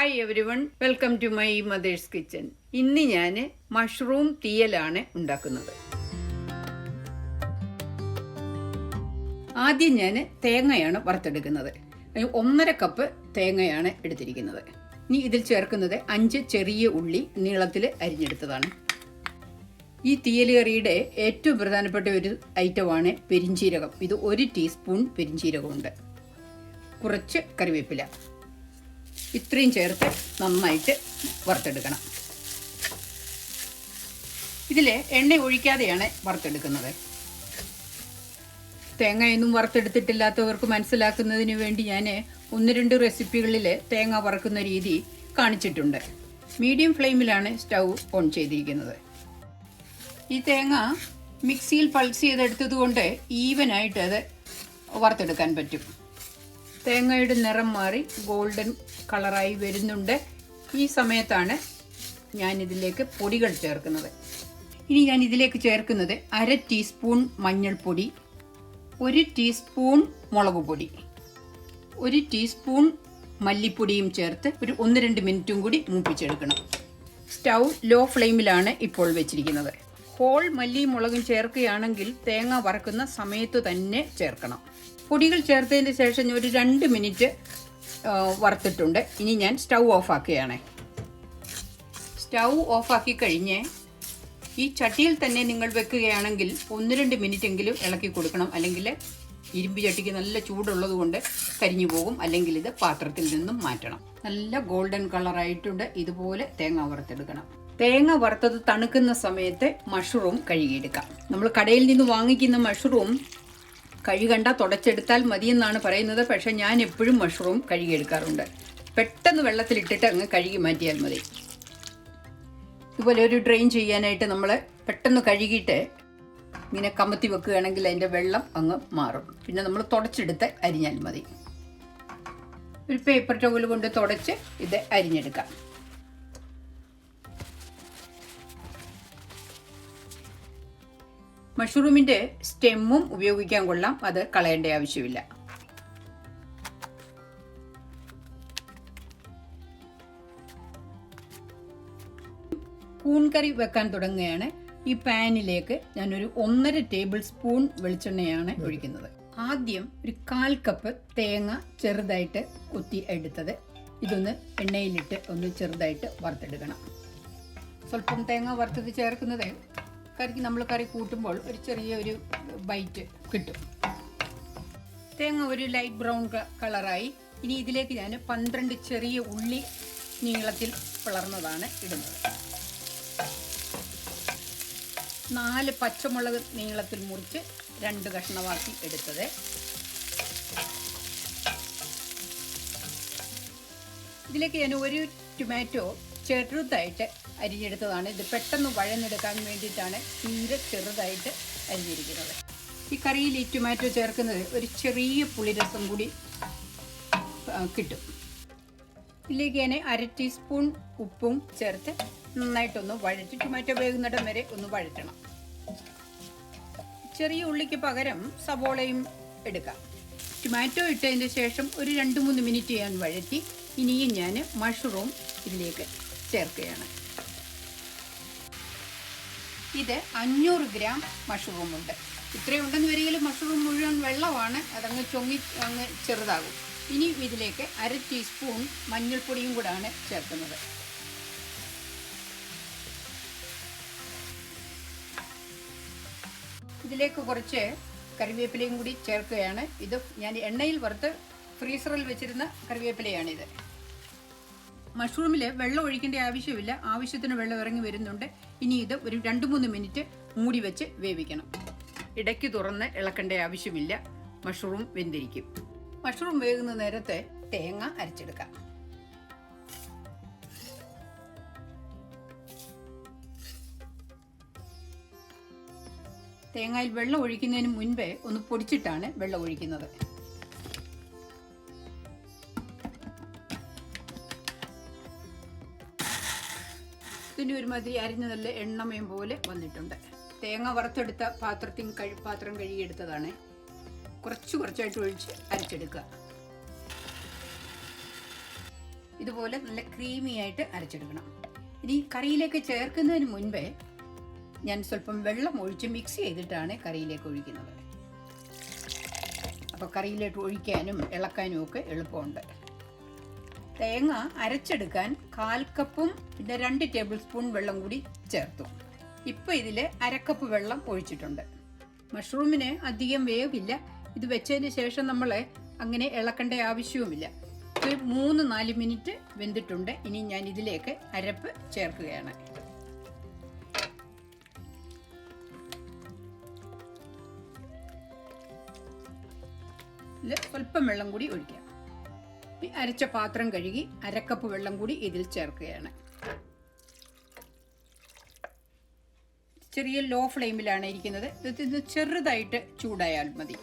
Hi everyone, welcome to my mother's kitchen. ഇന്ന് ഞാൻ mushroom തീയലാണ് ഉണ്ടാക്കുന്നത്. ആദ്യം ഞാൻ തേങ്ങയാണ് വറുത്തെടുക്കുന്നത്. 1.5 കപ്പ് തേങ്ങയാണ് എടുത്തിരിക്കുന്നത്. ഇനി ഇതിൽ ചേർക്കുന്നത് 5 ചെറിയ ഉള്ളി നീളത്തിൽ അരിഞ്ഞെടുത്തതാണ്. ഈ തീയൽ കറിയുടെ ഏറ്റവും പ്രധാനപ്പെട്ട ഒരു ഐറ്റമാണ് പെരിഞ്ചീരകം. ഇത് 1 ടീസ്പൂൺ പെരിഞ്ചീരകമുണ്ട്. കുറച്ച് കറിവേപ്പില, ഇത്രയും ചേർത്ത് നന്നായിട്ട് വറുത്തെടുക്കണം. ഇതിൽ എണ്ണ ഒഴിക്കാതെയാണ് വറുത്തെടുക്കുന്നത്. തേങ്ങയൊന്നും വറുത്തെടുത്തിട്ടില്ലാത്തവർക്ക് മനസ്സിലാക്കുന്നതിന് വേണ്ടി ഞാൻ 1-2 റെസിപ്പികളിൽ തേങ്ങ വറുക്കുന്ന രീതി കാണിച്ചിട്ടുണ്ട്. മീഡിയം ഫ്ലെയിമിലാണ് സ്റ്റൗ ഓൺ ചെയ്തിരിക്കുന്നത്. ഈ തേങ്ങ മിക്സിയിൽ പൾസ് ചെയ്തെടുത്തത് കൊണ്ട് ഈവനായിട്ട് അത് വറുത്തെടുക്കാൻ പറ്റും. തേങ്ങയുടെ നിറം മാറി ഗോൾഡൻ കളറായി വരുന്നുണ്ട്. ഈ സമയത്താണ് ഞാനിതിലേക്ക് പൊടികൾ ചേർക്കുന്നത്. ഇനി ഞാൻ ഇതിലേക്ക് ചേർക്കുന്നത് 1/2 ടീസ്പൂൺ മഞ്ഞൾപ്പൊടി, 1 ടീസ്പൂൺ മുളക് പൊടി, 1 ടീസ്പൂൺ മല്ലിപ്പൊടിയും ചേർത്ത് ഒരു 1-2 മിനിറ്റും കൂടി മൂപ്പിച്ചെടുക്കണം. സ്റ്റൗ ലോ ഫ്ലെയിമിലാണ് ഇപ്പോൾ വെച്ചിരിക്കുന്നത്. ഹോൾ മല്ലിയും മുളകും ചേർക്കുകയാണെങ്കിൽ തേങ്ങ വറക്കുന്ന സമയത്ത് തന്നെ ചേർക്കണം. പൊടികൾ ചേർത്തതിന് ശേഷം ഒരു 2 മിനിറ്റ് വറുത്തിട്ടുണ്ട്. ഇനി ഞാൻ സ്റ്റൗ ഓഫാക്കുകയാണ്. സ്റ്റൗ ഓഫാക്കി കഴിഞ്ഞ് ഈ ചട്ടിയിൽ തന്നെ നിങ്ങൾ വെക്കുകയാണെങ്കിൽ 1-2 മിനിറ്റെങ്കിലും ഇളക്കി കൊടുക്കണം. അല്ലെങ്കിൽ ഇരുമ്പ് ചട്ടിക്ക് നല്ല ചൂടുള്ളത് കൊണ്ട് കരിഞ്ഞു പോകും. അല്ലെങ്കിൽ ഇത് പാത്രത്തിൽ നിന്നും മാറ്റണം. നല്ല ഗോൾഡൻ കളറായിട്ടുണ്ട്. ഇതുപോലെ തേങ്ങ വറുത്തെടുക്കണം. തേങ്ങ വറുത്തത് തണുക്കുന്ന സമയത്ത് മഷ്റൂം കഴുകിയെടുക്കാം. നമ്മൾ കടയിൽ നിന്ന് വാങ്ങിക്കുന്ന മഷ്റൂം കഴുകണ്ട, തുടച്ചെടുത്താൽ മതിയെന്നാണ് പറയുന്നത്. പക്ഷെ ഞാൻ എപ്പോഴും മഷ്റൂം കഴുകിയെടുക്കാറുണ്ട്. പെട്ടെന്ന് വെള്ളത്തിലിട്ടിട്ട് അങ്ങ് കഴുകി മാറ്റിയാൽ മതി. ഇതുപോലെ ഒരു ഡ്രെയിൻ ചെയ്യാനായിട്ട് നമ്മൾ പെട്ടെന്ന് കഴുകിയിട്ട് ഇങ്ങനെ കമത്തി വെക്കുകയാണെങ്കിൽ അതിൻ്റെ വെള്ളം അങ്ങ് മാറും. പിന്നെ നമ്മൾ തുടച്ചെടുത്ത് അരിഞ്ഞാൽ മതി. ഒരു പേപ്പർ ടവൽ കൊണ്ട് തുടച്ച് ഇത് അരിഞ്ഞെടുക്കാം. മഷ്റൂമിൻ്റെ സ്റ്റെമ്മും ഉപയോഗിക്കാൻ കൊള്ളാം. അത് കളയേണ്ട ആവശ്യമില്ല. കൂൺ കറി വെക്കാൻ തുടങ്ങുകയാണ്. ഈ പാനിലേക്ക് ഞാനൊരു 1.5 ടേബിൾ സ്പൂൺ വെളിച്ചെണ്ണയാണ് ഒഴിക്കുന്നത്. ആദ്യം ഒരു 1/4 കപ്പ് തേങ്ങ ചെറുതായിട്ട് കൊത്തി എടുത്തത് ഇതൊന്ന് എണ്ണയിലിട്ട് ഒന്ന് ചെറുതായിട്ട് വറുത്തെടുക്കണം. സ്വല്പം തേങ്ങ വറുത്തത് ചേർക്കുന്നത് കറിക്ക് നമ്മൾ കറി കൂട്ടുമ്പോൾ ഒരു ചെറിയൊരു ബൈറ്റ് കിട്ടും. തേങ്ങ ഒരു ലൈറ്റ് ബ്രൗൺ കളറായി. ഇനി ഇതിലേക്ക് ഞാൻ 12 ചെറിയ ഉള്ളി നീളത്തിൽ പിളർന്നതാണ് ഇടുന്നത്. 4 പച്ചമുളക് നീളത്തിൽ മുറിച്ച് 2 കഷ്ണമാക്കി എടുത്തത്. ഇതിലേക്ക് ഞാൻ ഒരു ടൊമാറ്റോ ചെറുതായിട്ട് അരിഞ്ഞെടുത്തതാണ്. ഇത് പെട്ടെന്ന് വഴന്നെടുക്കാൻ വേണ്ടിയിട്ടാണ് തീരെ ചെറുതായിട്ട് അരിഞ്ഞിരിക്കുന്നത്. ഈ കറിയിൽ ഈ ടൊമാറ്റോ ചേർക്കുന്നത് ഒരു ചെറിയ പുളിരസം കൂടി കിട്ടും. ഇതിലേക്ക് ഞാൻ 1/2 ടീസ്പൂൺ ഉപ്പും ചേർത്ത് നന്നായിട്ടൊന്ന് വഴറ്റി ടൊമാറ്റോ വേകുന്നിടം വരെ ഒന്ന് വഴറ്റണം. ചെറിയ ഉള്ളിക്ക് പകരം സവോളയും എടുക്കാം. ടൊമാറ്റോ ഇട്ടതിന് ശേഷം ഒരു 2-3 മിനിറ്റ് ഞാൻ വഴറ്റി. ഇനിയും ഞാൻ മഷ്റൂം ഇതിലേക്ക് ചേർക്കുകയാണ്. ഇത് 500 ഗ്രാം മഷ്റൂമുണ്ട്. ഇത്രയും ഉണ്ടെന്ന് വരികയിൽ മഷ്റൂം മുഴുവൻ വെള്ളമാണ്. അതങ്ങ് അങ്ങ് ചെറുതാകും. ഇനി ഇതിലേക്ക് 1/2 ടീസ്പൂൺ മഞ്ഞൾപ്പൊടിയും കൂടാണ് ചേർക്കുന്നത്. ഇതിലേക്ക് കുറച്ച് കറിവേപ്പിലയും കൂടി ചേർക്കുകയാണ്. ഇത് ഞാൻ എണ്ണയിൽ വറുത്ത് ഫ്രീസറിൽ വെച്ചിരുന്ന കറിവേപ്പിലയാണിത്. മഷ്റൂമിൽ വെള്ളം ഒഴിക്കേണ്ട ആവശ്യമില്ല. ആവശ്യത്തിന് വെള്ളം ഇറങ്ങി വരുന്നുണ്ട്. ഇനി ഇത് ഒരു 2-3 മിനിറ്റ് മൂടി വെച്ച് വേവിക്കണം. ഇടയ്ക്ക് തുറന്ന് ഇളക്കേണ്ട ആവശ്യമില്ല. മഷ്റൂം വെന്തിരിക്കും. മഷ്റൂം വേകുന്ന നേരത്തെ തേങ്ങ അരച്ചെടുക്കാം. തേങ്ങയിൽ വെള്ളം ഒഴിക്കുന്നതിന് മുൻപേ ഒന്ന് പൊടിച്ചിട്ടാണ് വെള്ളം ഒഴിക്കുന്നത്. ഇതിന് ഒരുമാതിരി അരിഞ്ഞ നല്ല എണ്ണമയം പോലെ വന്നിട്ടുണ്ട്. തേങ്ങ വറുത്തെടുത്ത പാത്രം കഴുകിയെടുത്തതാണ്. കുറച്ചായിട്ട് ഒഴിച്ച് അരച്ചെടുക്കുക. ഇത് ഇതുപോലെ നല്ല ക്രീമി ആയിട്ട് അരച്ചെടുക്കണം. ഇനി കറിയിലേക്ക് ചേർക്കുന്നതിന് മുൻപേ ഞാൻ സ്വല്പം വെള്ളം ഒഴിച്ച് മിക്സ് ചെയ്തിട്ടാണ് കറിയിലേക്ക് ഒഴിക്കുന്നത്. അപ്പോൾ കറിയിലേക്ക് ഒഴിക്കാനും ഇളക്കാനും ഒക്കെ എളുപ്പമുണ്ട്. തേങ്ങ അരച്ചെടുക്കാൻ 1/4 കപ്പും പിന്നെ 2 ടേബിൾ സ്പൂൺ വെള്ളം കൂടി ചേർത്തു. ഇപ്പം ഇതിൽ 1/2 കപ്പ് വെള്ളം ഒഴിച്ചിട്ടുണ്ട്. മഷ്റൂമിന് അധികം വേവില്ല. ഇത് വെച്ചതിന് ശേഷം നമ്മൾ അങ്ങനെ ഇളക്കേണ്ട ആവശ്യവുമില്ല. 3-4 മിനിറ്റ് വെന്തിട്ടുണ്ട്. ഇനി ഞാൻ ഇതിലേക്ക് അരപ്പ് ചേർക്കുകയാണ്. സ്വല്പം വെള്ളം കൂടി ഒഴിക്കാം. അരച്ച പാത്രം കഴുകി 1/2 കപ്പ് വെള്ളം കൂടി ഇതിൽ ചേർക്കുകയാണ്. ചെറിയ ലോ ഫ്ലെയിമിലാണ് ഇരിക്കുന്നത്. ഇത് ചെറുതായിട്ട് ചൂടായാൽ മതി.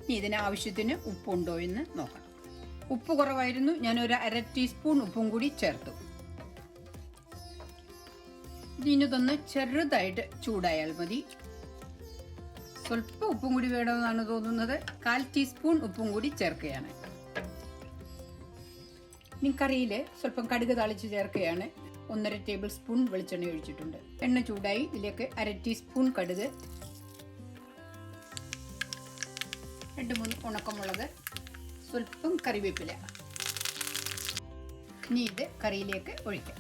ഇനി ഇതിന് ആവശ്യത്തിന് ഉപ്പുണ്ടോ എന്ന് നോക്കണം. ഉപ്പ് കുറവായിരുന്നു. ഞാൻ ഒരു 1/2 ടീസ്പൂൺ ഉപ്പും കൂടി ചേർത്തു. ഇതൊന്ന് ചെറുതായിട്ട് ചൂടായാൽ മതി. സ്വല്പം ഉപ്പും കൂടി വേണമെന്നാണ് തോന്നുന്നത്. 1/4 ടീസ്പൂൺ ഉപ്പും കൂടി ചേർക്കുകയാണ്. ഇനി കറിയിൽ സ്വല്പം കടുക് താളിച്ച് ചേർക്കുകയാണ്. 1.5 ടേബിൾ സ്പൂൺ വെളിച്ചെണ്ണ ഒഴിച്ചിട്ടുണ്ട്. എണ്ണ ചൂടായി. ഇതിലേക്ക് 1/2 ടീസ്പൂൺ കടുക്, 2-3 ഉണക്കമുളക്, സ്വല്പം കറിവേപ്പില. ഇനി ഇത് കറിയിലേക്ക് ഒഴിക്കാം.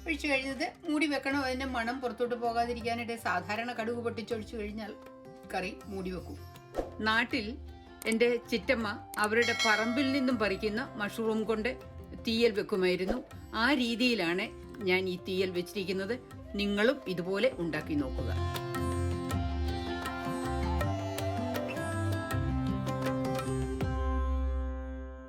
ഒഴിച്ചു കഴിഞ്ഞത് മൂടി വെക്കണം. അതിന്റെ മണം പുറത്തോട്ട് പോകാതിരിക്കാനായിട്ട് സാധാരണ കടുക് പൊട്ടിച്ചൊഴിച്ചു കഴിഞ്ഞാൽ കറി മൂടി വെക്കും. നാട്ടിൽ എൻ്റെ ചിറ്റമ്മ അവരുടെ പറമ്പിൽ നിന്നും പറിക്കുന്ന മഷ്റൂം കൊണ്ട് തീയൽ വെക്കുമായിരുന്നു. ആ രീതിയിലാണ് ഞാൻ ഈ തീയൽ വെച്ചിരിക്കുന്നത്. നിങ്ങളും ഇതുപോലെ ഉണ്ടാക്കി നോക്കുക.